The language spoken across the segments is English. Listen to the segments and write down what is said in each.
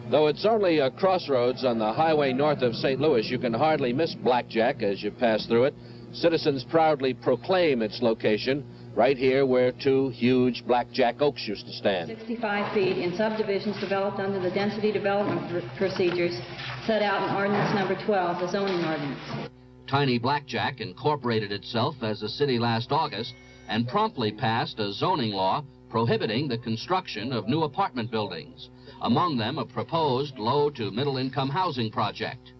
Though it's only a crossroads on the highway north of St. Louis, you can hardly miss Blackjack as you pass through it. Citizens proudly proclaim its location right here where two huge blackjack oaks used to stand. 65 feet in subdivisions developed under the density development procedures set out in Ordinance Number 12, the zoning ordinance. Tiny Blackjack incorporated itself as a city last August and promptly passed a zoning law prohibiting the construction of new apartment buildings, among them a proposed low to middle income housing project.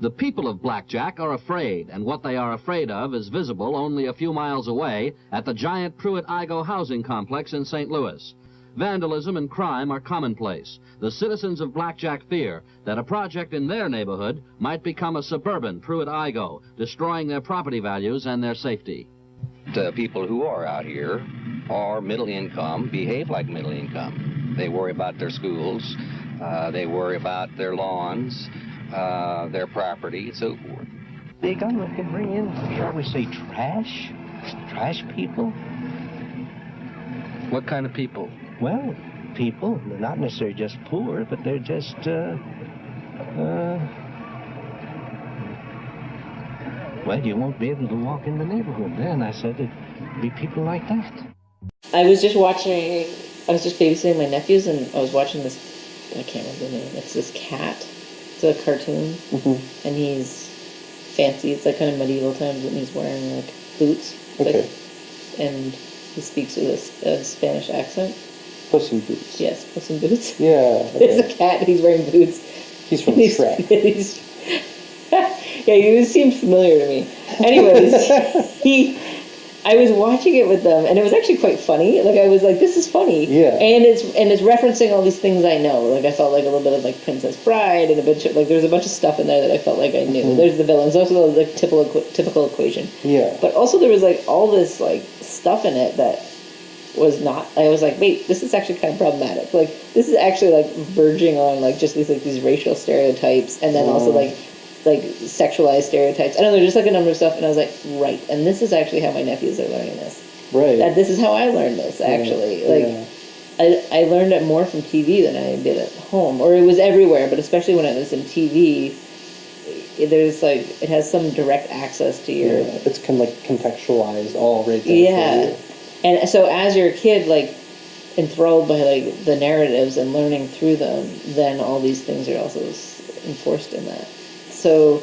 The people of Blackjack are afraid, and what they are afraid of is visible only a few miles away at the giant Pruitt-Igoe housing complex in St. Louis. Vandalism and crime are commonplace. The citizens of Blackjack fear that a project in their neighborhood might become a suburban Pruitt-Igoe, destroying their property values and their safety. The people who are out here are middle income, behave like middle income. They worry about their schools, they worry about their lawns, their property, and so forth. The government can bring in, shall we say, trash people. What kind of people? Well, people, they're not necessarily just poor, but they're just, well, you won't be able to walk in the neighborhood then. I said it'd be people like that. I was just babysitting my nephews, and I was watching this, I can't remember the name, it's this cat. It's a cartoon, and he's fancy. It's like kind of medieval times, and he's wearing like boots. Okay. Like, and he speaks with a Spanish accent. Puss in Boots. Yes, Puss in Boots. Yeah. Okay. There's a cat, and he's wearing boots. He's from Shrek. Yeah, he seemed familiar to me. Anyways, I was watching it with them, and it was actually quite funny. Like, I was like, this is funny. Yeah. And it's referencing all these things I know. Like, I felt like a little bit of, like, Princess Bride, and a bunch of, like, there's a bunch of stuff in there that I felt like I knew. There's the villains, also the like, typical equation. Yeah. But also there was, like, all this, like, stuff in it that was not, I was like, wait, this is actually kind of problematic. Like, this is actually, like, verging on, like, just these racial stereotypes, and then also, like sexualized stereotypes. I don't know, just like a number of stuff, and I was like, right. And this is actually how my nephews are learning this. Right. That this is how I learned this, actually. I learned it more from TV than I did at home, or it was everywhere, but especially when I was in TV, there's like, it has some direct access to your... Yeah, it's kind of like contextualized all right there. Yeah. And so as you're a kid, like, enthralled by like the narratives and learning through them, then all these things are also enforced in that. So